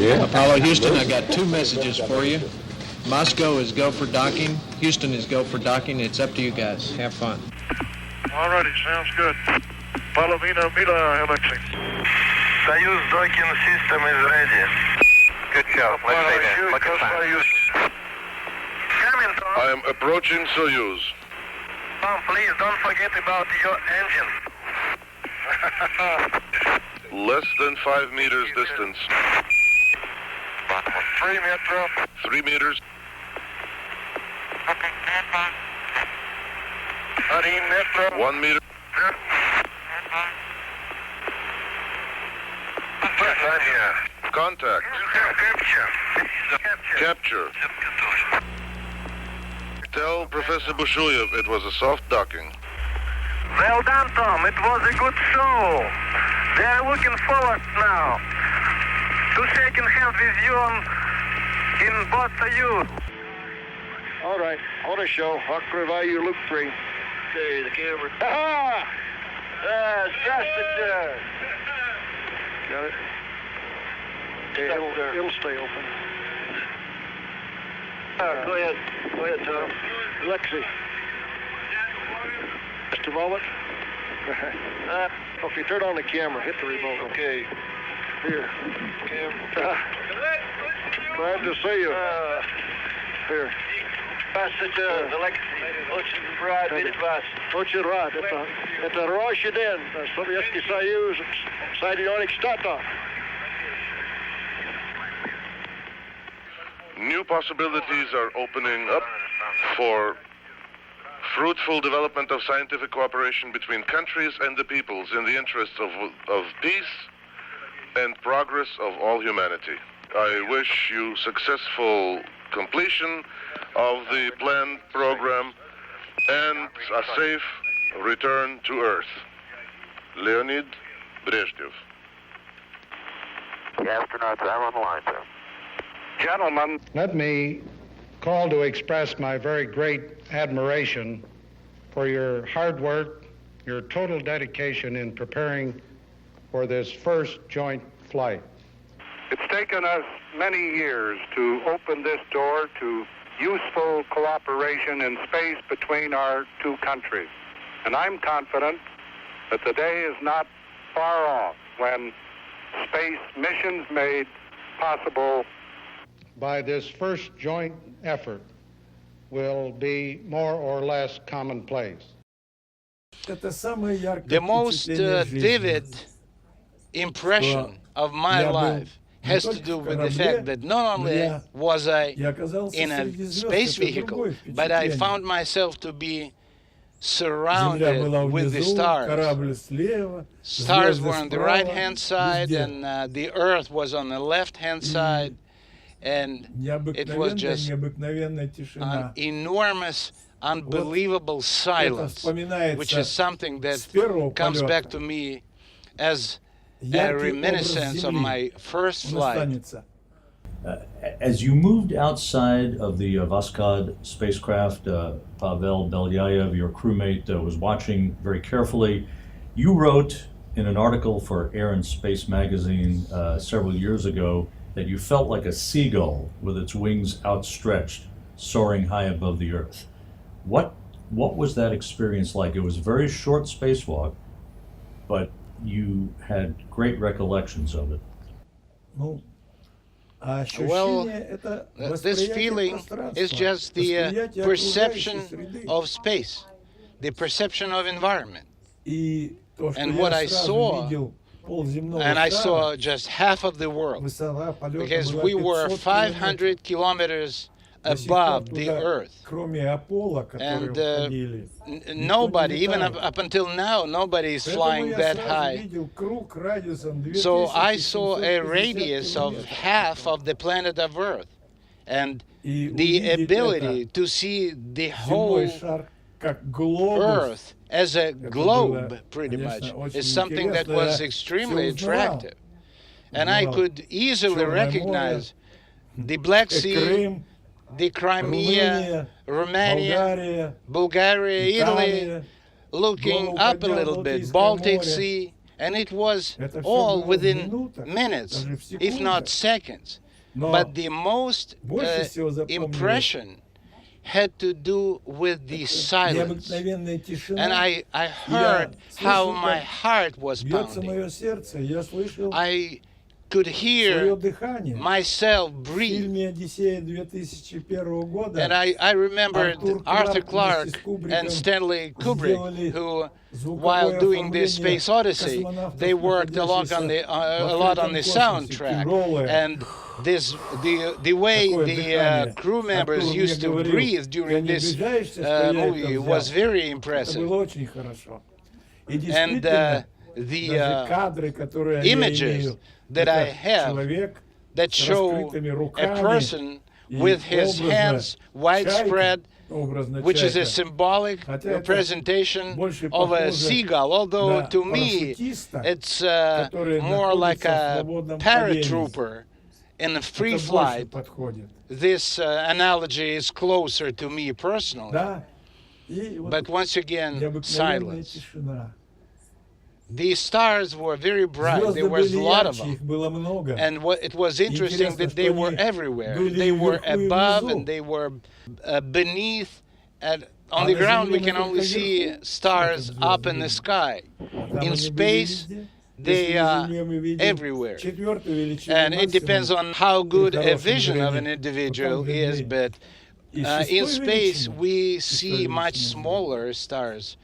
Apollo Houston, I got two messages for you. Moscow is go for docking. Houston is go for docking. It's up to you guys. Have fun. All righty, sounds good. Palovina Mila, Alexei. Soyuz docking system is ready. Good job. Let's say that. Look at that. Coming, Tom. I am approaching Soyuz. Tom, please don't forget about your engine. Less than 5 meters distance. 3 meters. 3 meters. 3 meters. 1 meter. Contact. Capture. Tell Professor Bushuyev it was a soft docking. Well done, Tom. It was a good show. They are looking forward now to shaking hands with you in both Soyuz. All right, auto show. Открываю loop 3. Okay, the camera. Aha! Здравствуйте. Got it? Okay, It'll stay open. Go ahead. Go ahead, Tom. Alexei. Just a moment. Okay, turn on the camera. Hit the remote. Okay. Here. Camera. Glad to see you. Here. Здравствуйте, Alexei. Очень рад видеть вас. Очень рад. Это роща день. Советский Союз, Соединенных Штатов. New possibilities are opening up for fruitful development of scientific cooperation between countries and the peoples in the interests of peace and progress of all humanity. I wish you successful completion of the planned program and a safe return to Earth. Leonid Brezhnev. The astronauts are on the line, sir. Gentlemen, let me call to express my very great admiration for your hard work, your total dedication in preparing for this first joint flight. It's taken us many years to open this door to useful cooperation in space between our two countries. And I'm confident that the day is not far off when space missions made possible by this first joint effort will be more or less commonplace. The most vivid impression of my life has to do with the fact that not only was I in a space vehicle, but I found myself to be surrounded with the stars. Stars were on the right-hand side, and the Earth was on the left-hand side. And it was just an enormous, unbelievable silence, which is something that comes back to me as a reminiscence of my first flight. As you moved outside of the Voskhod spacecraft, Pavel Belyayev, your crewmate, was watching very carefully. You wrote in an article for Air and Space magazine several years ago that you felt like a seagull with its wings outstretched, soaring high above the Earth. What was that experience like? It was a very short spacewalk, but you had great recollections of it. Well, this feeling is just the perception of space, the perception of environment. And what I saw, and I saw just half of the world, because we were 500 kilometers above the Earth. And nobody, even up until now, nobody is flying that high. So I saw a radius of half of the planet of Earth. And the ability to see the whole Earth as a globe, pretty much, is something that was extremely attractive. And I could easily recognize the Black Sea, the Crimea, Romania, Bulgaria, Italy, looking up a little bit, Baltic Sea, And it was Это всё all было в within минутах, minutes, даже в if not секундах. seconds. Но But the most больше всего запомнилось impression had to do with the silence. необыкновенная тишина. And I Я heard how слышал, my как heart was бьется pounding. мое сердце. Я слышал I could свое hear дыхание. myself В breathe. фильме «Одиссея» 2001 года And I remembered Arthur Clarke вместе с Кубриком and Stanley сделали Kubrick, who, звуковое while doing the оформление Space Odyssey, космонавтов, they worked a lot on the находящихся a lot on в the открытом космосе, soundtrack. тяжелое. And the way Такое the дыхание. crew members Артур мне used to говорил, breathe ты during не this обижаешься, что я movie это was взял? very Это impressive. было очень хорошо. И And действительно, the даже кадры, которые я images имею, that это I have человек that с show раскрытыми a руками person и with his образно hands widespread, образно which is a чайка. symbolic Хотя это representation больше of a похоже seagull, although на to me парашютиста, it's который more like находится в a свободном падении. paratrooper in a free Это больше flight. подходит. This analogy is closer to me personally. Да? И вот But once again, необыкновенная silence. тишина. The stars were very bright. Звезды There was a были lot of ярче, them. их было много. And it was interesting Интересно, that they что were они everywhere. были They were вверху и above внизу. and they were beneath. And on А the на ground we Земле can мы only только see вверху stars смотрим up звезды in the видим. sky. Там In они были space, везде. they Если на are Земле мы видим everywhere. четвертую величину And it depends максимум, on how good a хорошем vision of an зрении, individual то там is, виднее. but И in шестой space величины, we шестой see much величины. smaller stars.